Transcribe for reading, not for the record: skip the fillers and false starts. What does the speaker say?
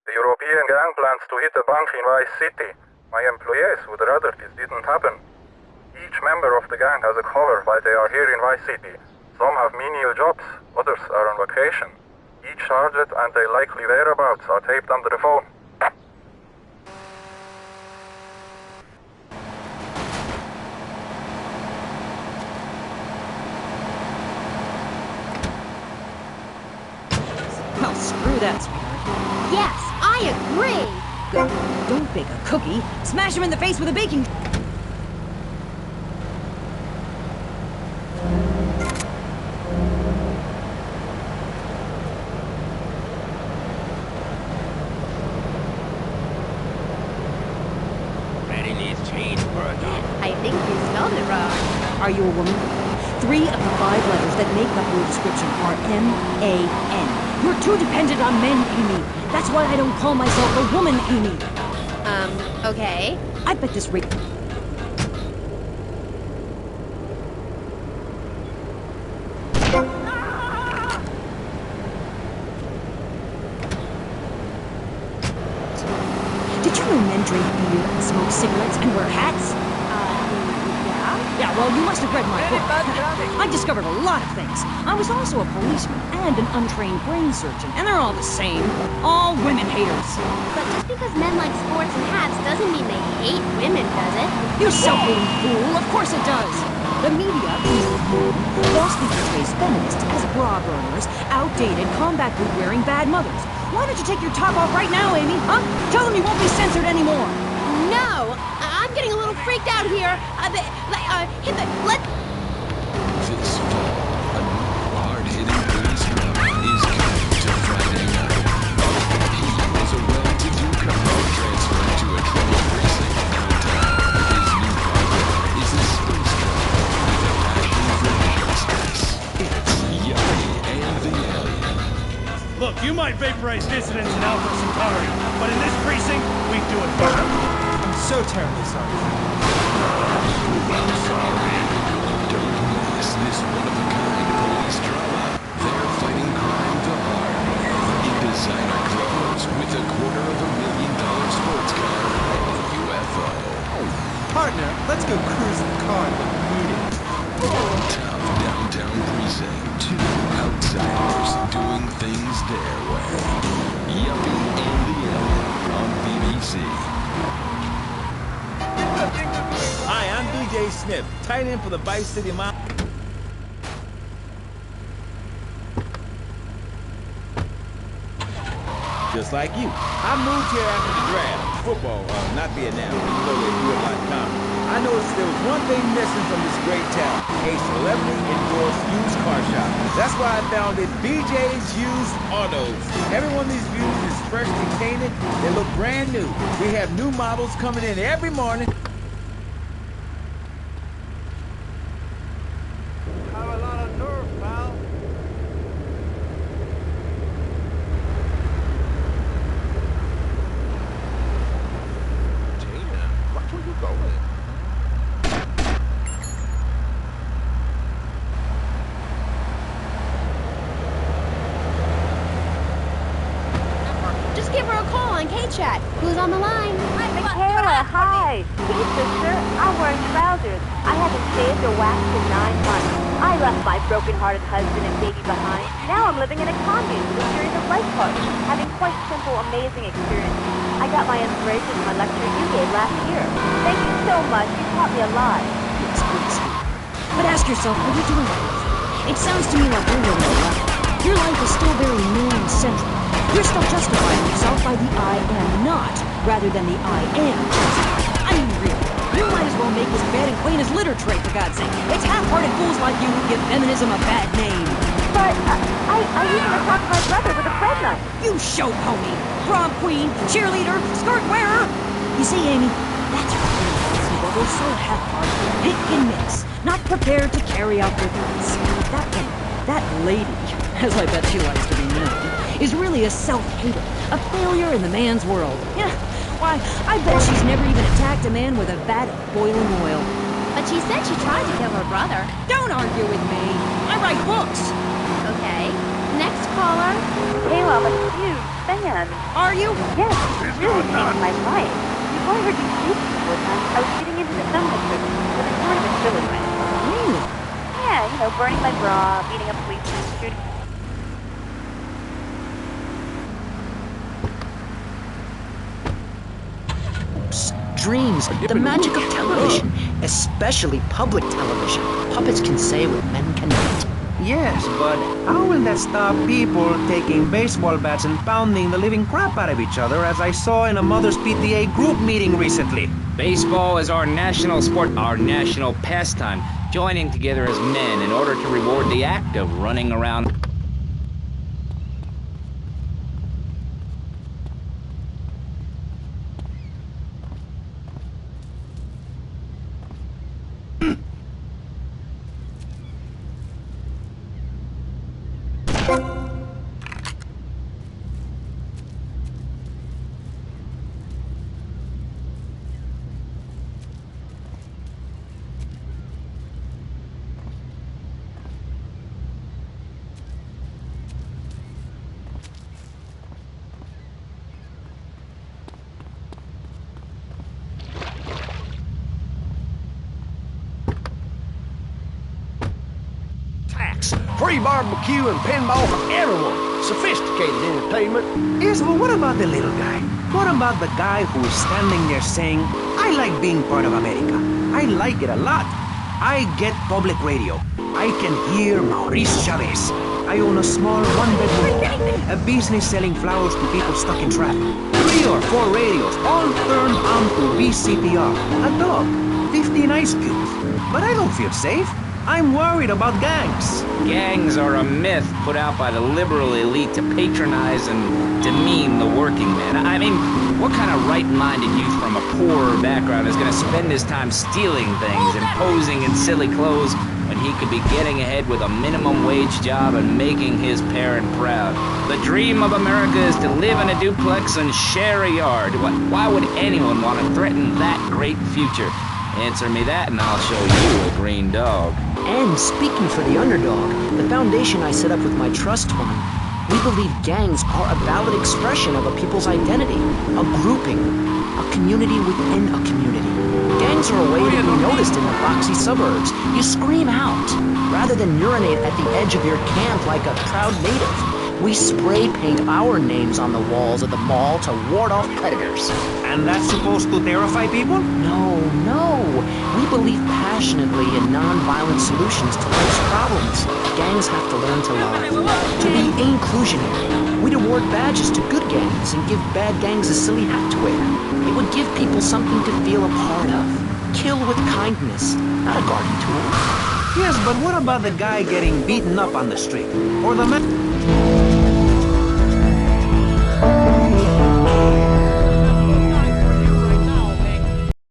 The European gang plans to hit a bank in Vice City. My employees would rather this didn't happen. Each member of the gang has a cover while they are here in Vice City. Some have menial jobs, others are on vacation. Each target and their likely whereabouts are taped under the phone. Well, screw that, sweetheart. Yes, I agree! Good. Don't bake a cookie. Smash him in the face with a baking... Ready needs change for a dog. I think you spelled it wrong. Are you a woman? 3 of the 5 letters that make up your description are M-A-N. You're too dependent on men, Amy. That's why I don't call myself a woman, Amy. Okay. I bet this rate... Did you know men drink beer and smoke cigarettes and wear hats? Yeah? Yeah, well, you must have read my book. I discovered a lot of things. I was also a policeman and an untrained brain surgeon, and they're all the same. All women haters. But just because men like sports and hats doesn't mean they hate women, does it? You self-hating fool! Of course it does! The media, falsely portrays feminists as bra burners, outdated, combat boot-wearing bad mothers. Why don't you take your top off right now, Amy, huh? Tell them you won't be censored anymore! No! I'm getting a little freaked out here. Let... This fall, a new hard-hitting police drama is coming to Friday night. He is a well-to-do cop transferred to a troubled precinct downtown. His new partner is a space trucker with a passion for justice. It's Yummy and the Alien. Look, you might vaporize dissidents in Alpha Centauri, but in this precinct, we do it better. I'm so terribly sorry. I'm sorry. Don't miss this one-of-a-kind police drama. They're fighting crime the hard way in designer clothes with a $250,000 sports car and a UFO. Partner, let's go cruise in the car and look needed. Tough downtown precinct. 2 outsiders doing things their way. Yummy and the Alien on BBC. Hi, I'm DJ Smith, tight end for the Vice City Mile. Just like you. I moved here after the draft. Football, not Vietnam, even though they do a lot in common. I noticed there was one thing missing from this great town, a celebrity-endorsed used car shop. That's why I founded BJ's Used Autos. Every one of these views is freshly painted. They look brand new. We have new models coming in every morning. Have a lot of nerve, pal. Damn, watch where you going. Just give her a call on K-Chat. Who's on the line? Michaela, hi. Hey, sister. I'm wearing trousers. I haven't shaved or waxed in 9 months. I left my broken-hearted husband and baby behind. Now I'm living in a commune with a series of life parties, having quite simple, amazing experiences. I got my inspiration from a lecture you gave last year. Thank you so much. You taught me a lot. Yes, please. But ask yourself, what are you doing with it? It sounds to me like you're living a life. Your life is still very man-centric. You're still justifying yourself by the I am not, rather than the I am. I mean, really, you might as well make this bed and clean as litter tray, for God's sake. It's half-hearted fools like you who give feminism a bad name. But I used to attack my brother with a bread knife. You show pony, prom queen, cheerleader, skirt wearer. You see, Amy, that's what makes people so half-hearted, pick and mix, not prepared to carry out their duties. That lady, as I bet she likes to be known, is really a self-hater, a failure in the man's world. Yeah, why, I bet she's never even attacked a man with a vat of boiling oil. But she said she tried to kill her brother. Don't argue with me. I write books. Okay. Next caller. Hey, Lava, it's you. fan. Are you? Yes, it really changed my life. Before I heard you speak before time, I was getting into the feminist movement, but in sort of a silly way. Really? Yeah, you know, burning my bra, beating up policemen, shooting... Dreams, the magic of television, especially public television. Puppets can say what men cannot. Yes, but how will that stop people taking baseball bats and pounding the living crap out of each other, as I saw in a Mother's PTA group meeting recently? Baseball is our national sport, our national pastime, joining together as men in order to reward the act of running around. Free barbecue and pinball for everyone. Sophisticated entertainment. Yes, but what about the little guy? What about the guy who is standing there saying, I like being part of America. I like it a lot. I get public radio. I can hear Maurice Chavez. I own a small one-bedroom, a business selling flowers to people stuck in traffic. 3 or 4 radios, all turned on to VCPR. A dog, 15 ice cubes. But I don't feel safe. I'm worried about gangs. Gangs are a myth put out by the liberal elite to patronize and demean the working man. I mean, what kind of right-minded youth from a poorer background is going to spend his time stealing things and posing in silly clothes when he could be getting ahead with a minimum wage job and making his parent proud? The dream of America is to live in a duplex and share a yard. Why would anyone want to threaten that great future? Answer me that and I'll show you a green dog. And speaking for the underdog, the foundation I set up with my trust fund, we believe gangs are a valid expression of a people's identity, a grouping, a community within a community. Gangs are a way to be noticed in the boxy suburbs. You scream out, rather than urinate at the edge of your camp like a proud native. We spray paint our names on the walls of the mall to ward off predators. And that's supposed to terrify people? No, no. We believe passionately in non-violent solutions to life's problems. Gangs have to learn to love, to be inclusionary. We'd award badges to good gangs and give bad gangs a silly hat to wear. It would give people something to feel a part of. Kill with kindness, not a garden tool. Yes, but what about the guy getting beaten up on the street? Or the man...